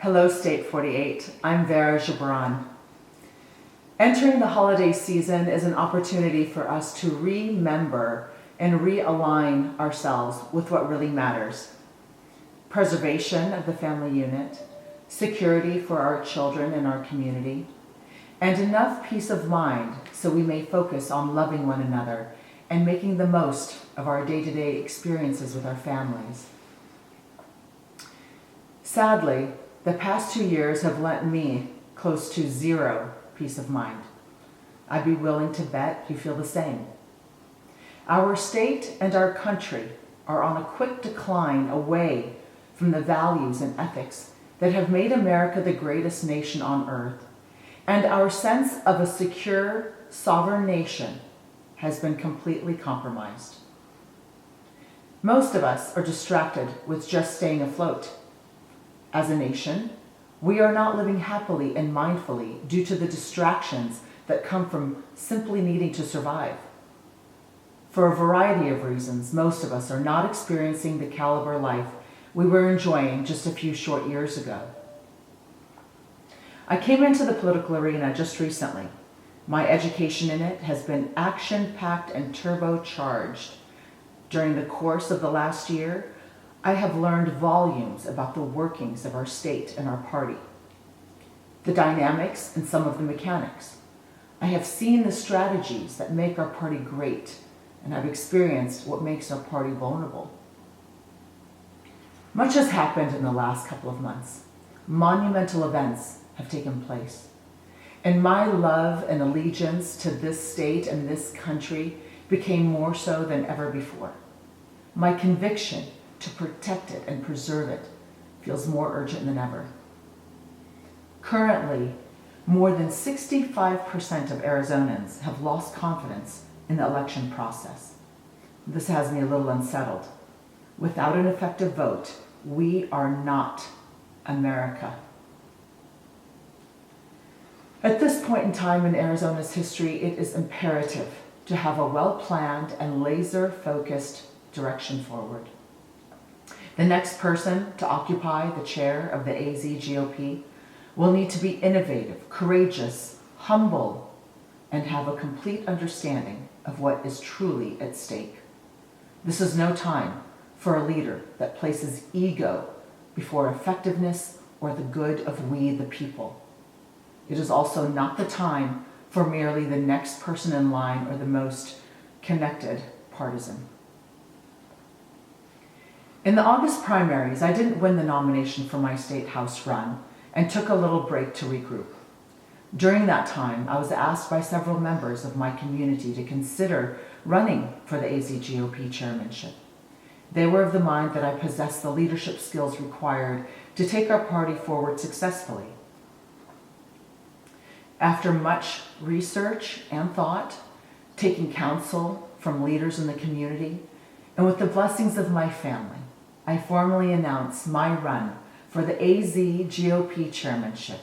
Hello, State 48. I'm Vera Gebran. Entering the holiday season is an opportunity for us to remember and realign ourselves with what really matters. Preservation of the family unit, security for our children and our community, and enough peace of mind so we may focus on loving one another and making the most of our day-to-day experiences with our families. Sadly, the past 2 years have lent me close to zero peace of mind. I'd be willing to bet you feel the same. Our state and our country are on a quick decline away from the values and ethics that have made America the greatest nation on earth, and our sense of a secure, sovereign nation has been completely compromised. Most of us are distracted with just staying afloat. As a nation, we are not living happily and mindfully due to the distractions that come from simply needing to survive. For a variety of reasons, most of us are not experiencing the caliber life we were enjoying just a few short years ago. I came into the political arena just recently. My education in it has been action-packed and turbocharged. During the course of the last year, I have learned volumes about the workings of our state and our party, the dynamics and some of the mechanics. I have seen the strategies that make our party great, and I've experienced what makes our party vulnerable. Much has happened in the last couple of months. Monumental events have taken place, and my love and allegiance to this state and this country became more so than ever before. My conviction to protect it and preserve it feels more urgent than ever. Currently, more than 65% of Arizonans have lost confidence in the election process. This has me a little unsettled. Without an effective vote, we are not America. At this point in time in Arizona's history, it is imperative to have a well-planned and laser-focused direction forward. The next person to occupy the chair of the AZGOP will need to be innovative, courageous, humble, and have a complete understanding of what is truly at stake. This is no time for a leader that places ego before effectiveness or the good of we the people. It is also not the time for merely the next person in line or the most connected partisan. In the August primaries, I didn't win the nomination for my state house run and took a little break to regroup. During that time, I was asked by several members of my community to consider running for the AZGOP chairmanship. They were of the mind that I possessed the leadership skills required to take our party forward successfully. After much research and thought, taking counsel from leaders in the community, and with the blessings of my family, I formally announce my run for the AZGOP chairmanship.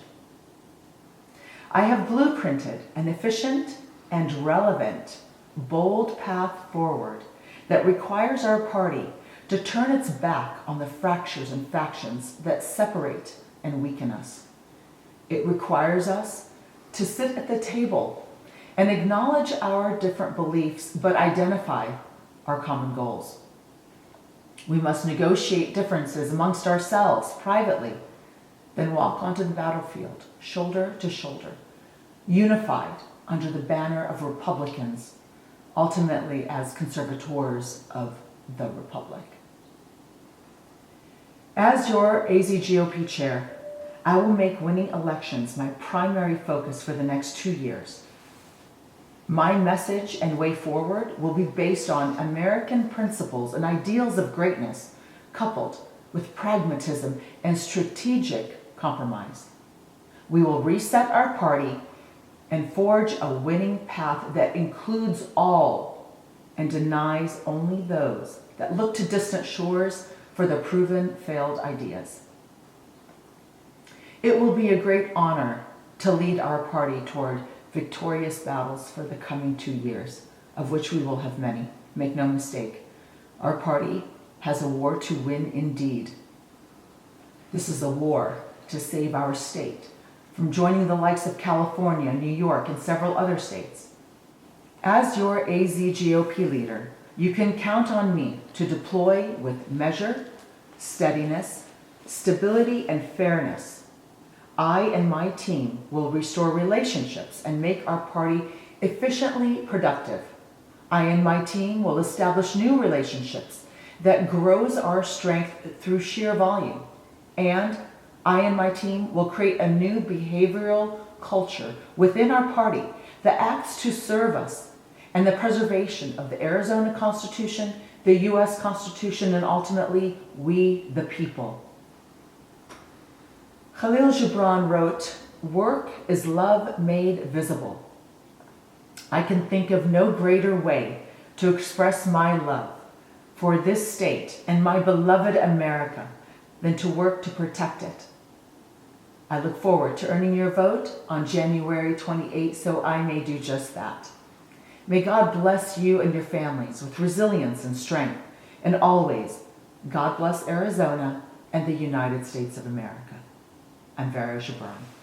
I have blueprinted an efficient and relevant, bold path forward that requires our party to turn its back on the fractures and factions that separate and weaken us. It requires us to sit at the table and acknowledge our different beliefs, but identify our common goals. We must negotiate differences amongst ourselves privately, then walk onto the battlefield, shoulder to shoulder, unified under the banner of Republicans, ultimately as conservators of the Republic. As your AZGOP chair, I will make winning elections my primary focus for the next 2 years. My message and way forward will be based on American principles and ideals of greatness, coupled with pragmatism and strategic compromise. We will reset our party and forge a winning path that includes all and denies only those that look to distant shores for the proven failed ideas. It will be a great honor to lead our party toward victorious battles for the coming 2 years, of which we will have many. Make no mistake, our party has a war to win indeed. This is a war to save our state from joining the likes of California, New York, and several other states. As your AZGOP leader, you can count on me to deploy with measure, steadiness, stability, and fairness. I and my team will restore relationships and make our party efficiently productive. I and my team will establish new relationships that grows our strength through sheer volume. And I and my team will create a new behavioral culture within our party that acts to serve us and the preservation of the Arizona Constitution, the U.S. Constitution, and ultimately, we the people. Vera Gebran wrote, "Work is love made visible." I can think of no greater way to express my love for this state and my beloved America than to work to protect it. I look forward to earning your vote on January 28th so I may do just that. May God bless you and your families with resilience and strength, and always, God bless Arizona and the United States of America. I'm Vera Gebran.